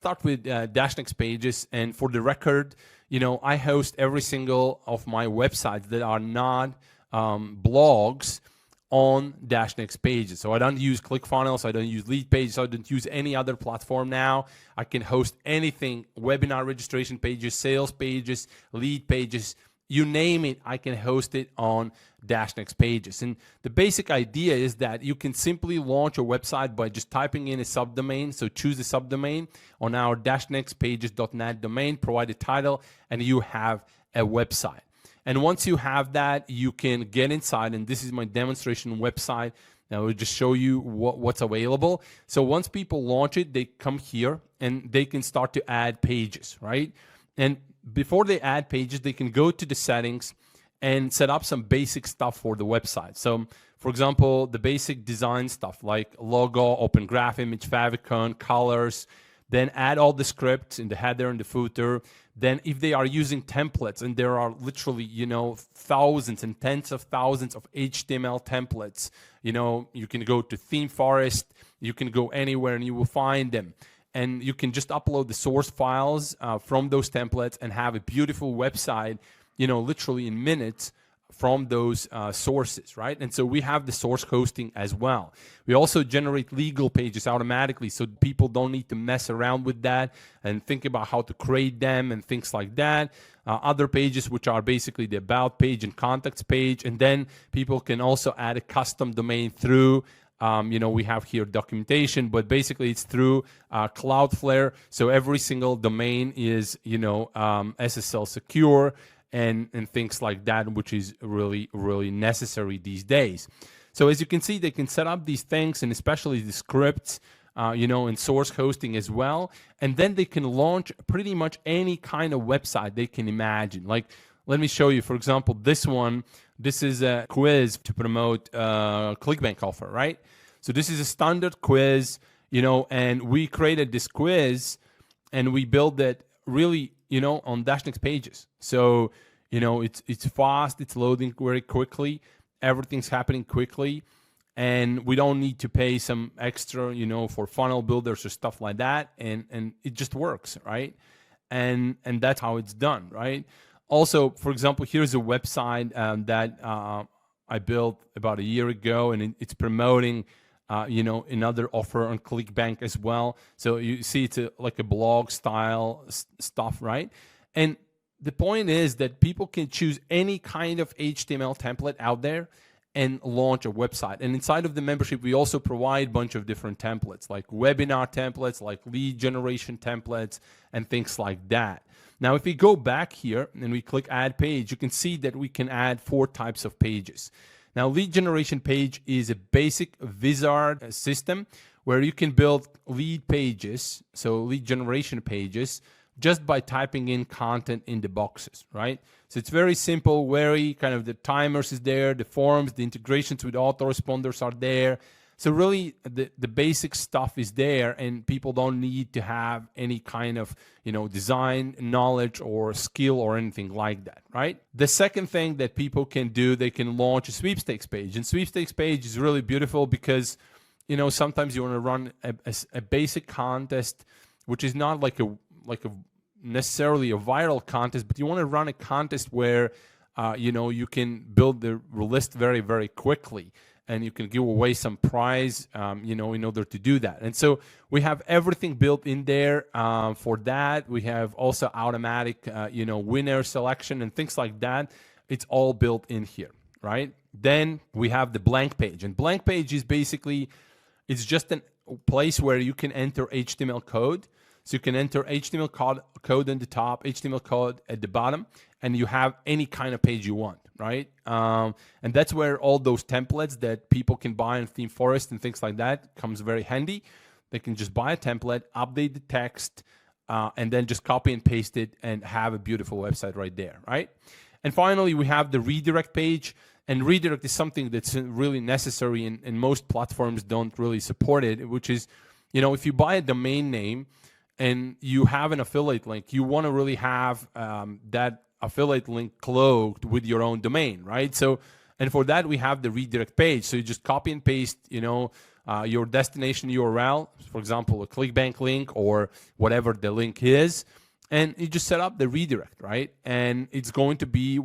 Start with Dashnext Pages, and for the record, I host every single of my websites that are not blogs on Dashnext Pages. So I don't use ClickFunnels, I don't use Leadpages, I don't use any other platform now. I can host anything: webinar registration pages, sales pages, lead pages, you name it, I can host it on Dashnext Pages. And the basic idea is that you can simply launch a website by just typing in a subdomain. So choose a subdomain on our dashnextpages.net domain, provide a title, and you have a website. And once you have that, you can get inside, and this is my demonstration website. Now we'll just show you what's available. So once people launch it, they come here and they can start to add pages, right? And before they add pages, they can go to the settings and set up some basic stuff for the website. So for example, the basic design stuff like logo, open graph image, favicon, colors, then add all the scripts in the header and the footer. Then if they are using templates, and there are literally, thousands and tens of thousands of HTML templates, you can go to ThemeForest, you can go anywhere and you will find them. And you can just upload the source files from those templates and have a beautiful website, literally in minutes from those sources, right? And so we have the source hosting as well. We also generate legal pages automatically, so people don't need to mess around with that and think about how to create them and things like that. Other pages, which are basically the about page and contacts page, and then people can also add a custom domain through we have here documentation, but basically it's through Cloudflare. So every single domain is, SSL secure and things like that, which is really, really necessary these days. So as you can see, they can set up these things, and especially the scripts, and source hosting as well. And then they can launch pretty much any kind of website they can imagine. Like, let me show you, for example, this one. This is a quiz to promote ClickBank offer, right? So this is a standard quiz, and we created this quiz and we built it really, on Dashnext Pages. So, it's fast, it's loading very quickly, everything's happening quickly, and we don't need to pay some extra, for funnel builders or stuff like that, and it just works, right? And that's how it's done, right? Also, for example, here's a website that I built about a year ago, and it's promoting, another offer on ClickBank as well. So you see it's like a blog style stuff, right? And the point is that people can choose any kind of HTML template out there and launch a website. And inside of the membership, we also provide a bunch of different templates, like webinar templates, like lead generation templates, and things like that. Now, if we go back here and we click add page, you can see that we can add 4 types of pages. Now, lead generation page is a basic wizard system where you can build lead pages, so lead generation pages, just by typing in content in the boxes, right? So it's very simple, very kind of the timers is there, the forms, the integrations with autoresponders are there. So really the basic stuff is there, and people don't need to have any kind of, design knowledge or skill or anything like that, right? The second thing that people can do, they can launch a sweepstakes page. And sweepstakes page is really beautiful because, sometimes you want to run a basic contest, which is not like a necessarily a viral contest, but you want to run a contest where, you can build the list very, very quickly. And you can give away some prize, in order to do that. And so we have everything built in there for that. We have also automatic, winner selection and things like that. It's all built in here, right? Then we have the blank page. And blank page is basically, it's just a place where you can enter HTML code. So you can enter HTML code on the top, HTML code at the bottom, and you have any kind of page you want, right? And that's where all those templates that people can buy in ThemeForest and things like that comes very handy. They can just buy a template, update the text, and then just copy and paste it and have a beautiful website right there, right? And finally, we have the redirect page. And redirect is something that's really necessary, and most platforms don't really support it, which is, if you buy a domain name, and you have an affiliate link, you want to really have that affiliate link cloaked with your own domain, right? So, and for that, we have the redirect page. So you just copy and paste, your destination URL, for example, a ClickBank link or whatever the link is, and you just set up the redirect, right? And it's going to be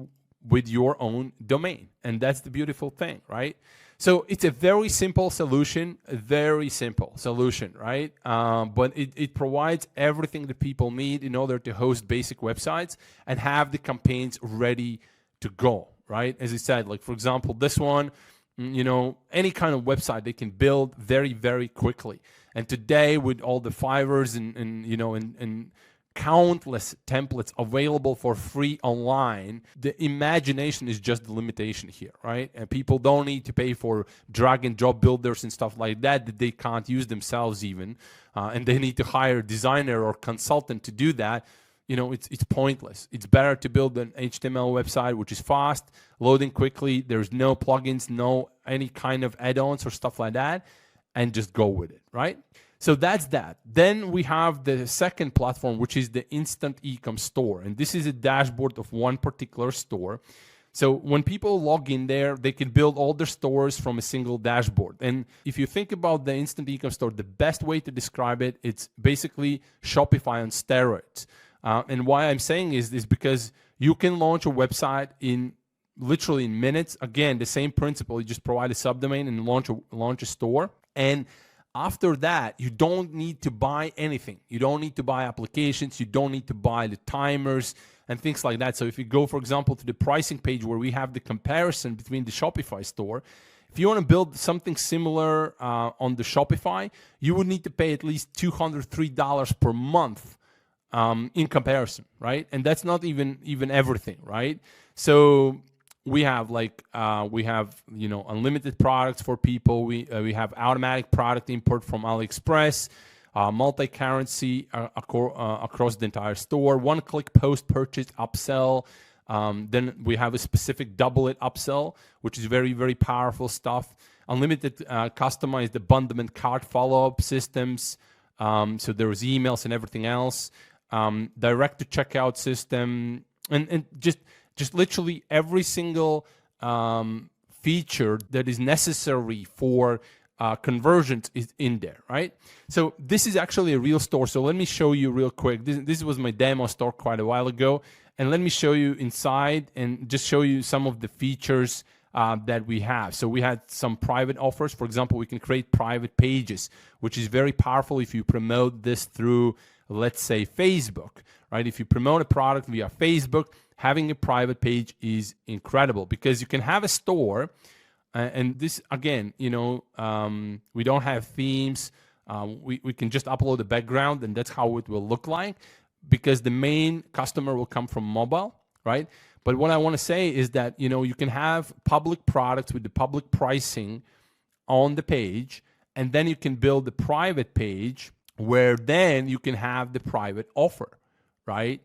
with your own domain. And that's the beautiful thing, right? So it's a very simple solution, right? But it provides everything that people need in order to host basic websites and have the campaigns ready to go, right? As I said, like for example, this one, any kind of website they can build very, very quickly. And today with all the Fiverrs and countless templates available for free online, the imagination is just the limitation here, right? And people don't need to pay for drag and drop builders and stuff like that they can't use themselves even, and they need to hire a designer or consultant to do that. It's pointless. It's better to build an HTML website which is fast, loading quickly, there's no plugins, no any kind of add-ons or stuff like that, and just go with it, right? So that's that. Then we have the second platform, which is the Instant Ecom Store. And this is a dashboard of one particular store. So when people log in there, they can build all their stores from a single dashboard. And if you think about the Instant Ecom Store, the best way to describe it, it's basically Shopify on steroids. And why I'm saying is because you can launch a website literally in minutes. Again, the same principle. You just provide a subdomain and launch a store. And after that, you don't need to buy anything. You don't need to buy applications. You don't need to buy the timers and things like that. So if you go, for example, to the pricing page where we have the comparison between the Shopify store, if you want to build something similar on the Shopify, you would need to pay at least $203 per month in comparison, right? And that's not even everything, right? So we have unlimited products for people. We have automatic product import from AliExpress, multi-currency across the entire store, one-click post-purchase upsell. Then we have a specific double it upsell, which is very, very powerful stuff. Unlimited customized abandonment cart follow-up systems. So there is emails and everything else. Direct to checkout system, and just literally every single feature that is necessary for conversions is in there, right? So this is actually a real store. So let me show you real quick. This was my demo store quite a while ago. And let me show you inside and just show you some of the features that we have. So we had some private offers. For example, we can create private pages, which is very powerful if you promote this through, let's say, Facebook, right? If you promote a product via Facebook, having a private page is incredible because you can have a store, and this, again, we don't have themes. We can just upload the background, and that's how it will look like because the main customer will come from mobile, right? But what I want to say is that, you can have public products with the public pricing on the page, and then you can build the private page where then you can have the private offer, right?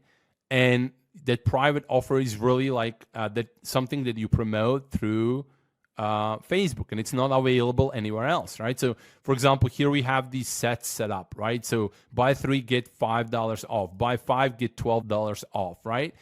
And that private offer is really like that something that you promote through Facebook, and it's not available anywhere else, right? So, for example, here we have these sets set up, right? So buy 3, get $5 off. Buy 5, get $12 off, right?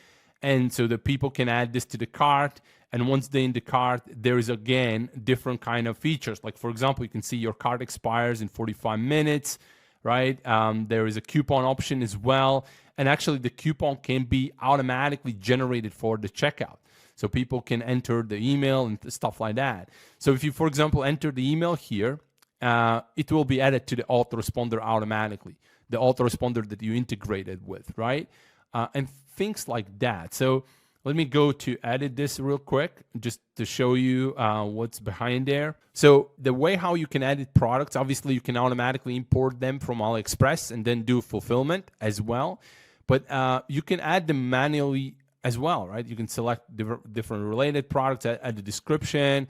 And so the people can add this to the cart, and once they're in the cart, there is, again, different kind of features. Like, for example, you can see your cart expires in 45 minutes, right? There is a coupon option as well. And actually, the coupon can be automatically generated for the checkout. So people can enter the email and stuff like that. So if you, for example, enter the email here, it will be added to the autoresponder automatically, the autoresponder that you integrated with, right? And things like that. So let me go to edit this real quick just to show you what's behind there. So the way how you can edit products, obviously you can automatically import them from AliExpress and then do fulfillment as well. But you can add them manually as well, right? You can select different related products, add the description,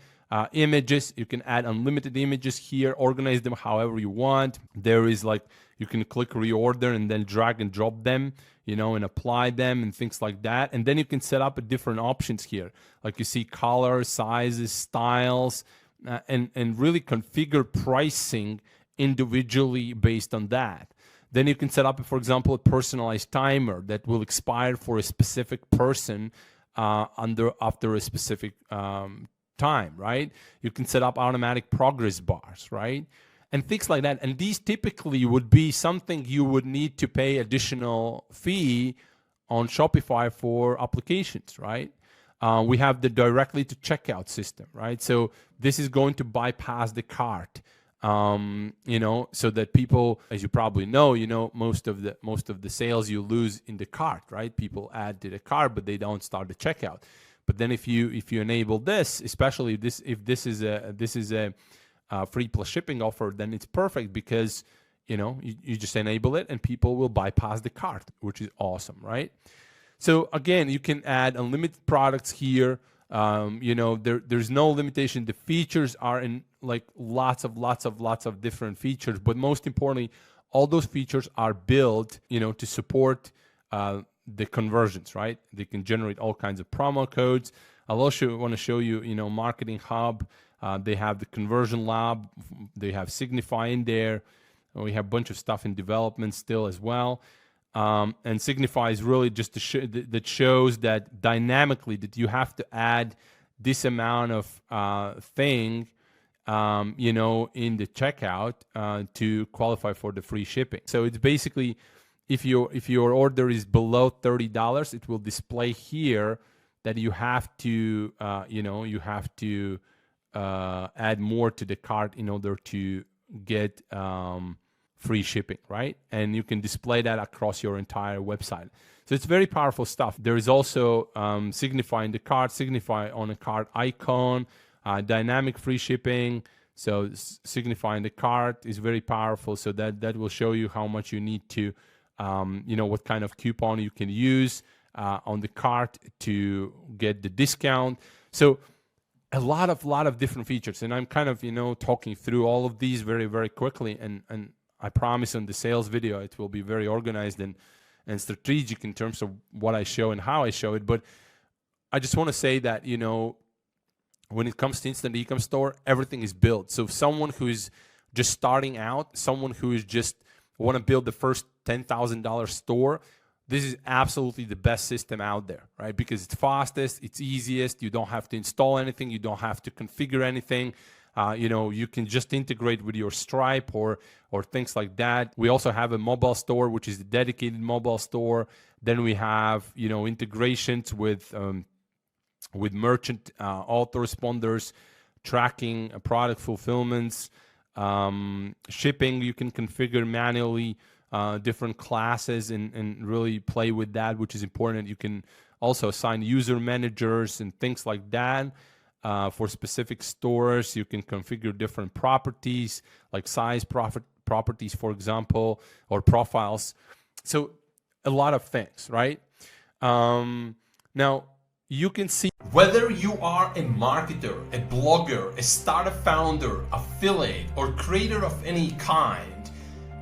images. You can add unlimited images here, organize them however you want. There is you can click reorder and then drag and drop them, and apply them and things like that. And then you can set up different options here. Like you see colors, sizes, styles, and really configure pricing individually based on that. Then you can set up, for example, a personalized timer that will expire for a specific person after a specific time, right? You can set up automatic progress bars, right? and things like that. And these typically would be something you would need to pay additional fee on Shopify for applications, right? We have the directly to checkout system, right? So this is going to bypass the cart, so that people, as you probably know, most of the sales you lose in the cart, right? People add to the cart, but they don't start the checkout. But then if you enable this, especially if this is a free plus shipping offer, then it's perfect because you just enable it and people will bypass the cart, which is awesome, right? So again, you can add unlimited products here. There's no limitation. The features are in like lots of different features, but most importantly, all those features are built, to support the conversions, right? They can generate all kinds of promo codes. I'll also want to show you, Marketing Hub. They have the Conversion Lab. They have Signify in there. We have a bunch of stuff in development still as well. And Signify is really just that shows that dynamically that you have to add this amount of thing, in the checkout to qualify for the free shipping. So it's basically, if your order is below $30, it will display here that you have to, add more to the cart in order to get free shipping, right? And you can display that across your entire website. So it's very powerful stuff. There is also Signify in the cart, Signify on a cart icon, dynamic free shipping. So Signify in the cart is very powerful. So that will show you how much you need to, what kind of coupon you can use on the cart to get the discount. So a lot of different features, and I'm kind of talking through all of these very, very quickly, and I promise on the sales video it will be very organized and strategic in terms of what I show and how I show it. But I just want to say that when it comes to Instant Ecom Store, everything is built. So someone who is just starting out, someone who is just want to build the first $10,000 store, this is absolutely the best system out there, right? Because it's fastest, it's easiest, you don't have to install anything, you don't have to configure anything. You can just integrate with your Stripe or things like that. We also have a mobile store, which is a dedicated mobile store. Then we have, integrations with merchant autoresponders, tracking product fulfillments, shipping. You can configure manually different classes and really play with that, which is important. You can also assign user managers and things like that. For specific stores, you can configure different properties like size properties, for example, or profiles. So a lot of things, right? Now, you can see whether you are a marketer, a blogger, a startup founder, affiliate, or creator of any kind.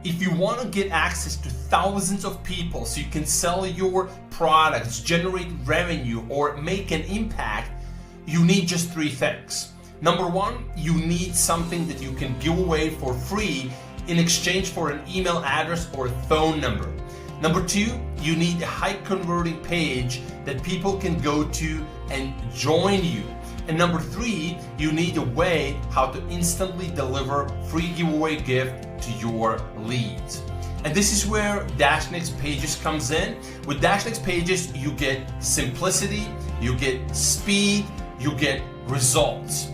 If you want to get access to thousands of people so you can sell your products, generate revenue, or make an impact, you need just three things. Number one, you need something that you can give away for free in exchange for an email address or a phone number. Number two, you need a high converting page that people can go to and join you. And number three, you need a way how to instantly deliver free giveaway gift to your leads. And this is where Dashnext Pages comes in. With Dashnext Pages, you get simplicity, you get speed, you get results.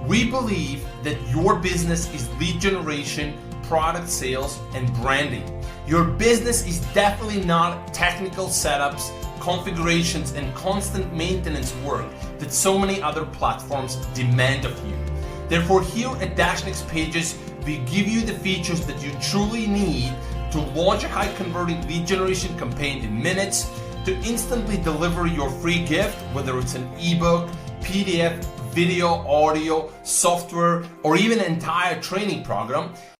We believe that your business is lead generation, product sales, and branding. Your business is definitely not technical setups, configurations, and constant maintenance work that so many other platforms demand of you. Therefore, here at Dashnext Pages, we give you the features that you truly need to launch a high converting lead generation campaign in minutes, to instantly deliver your free gift, whether it's an ebook, PDF, video, audio, software, or even an entire training program.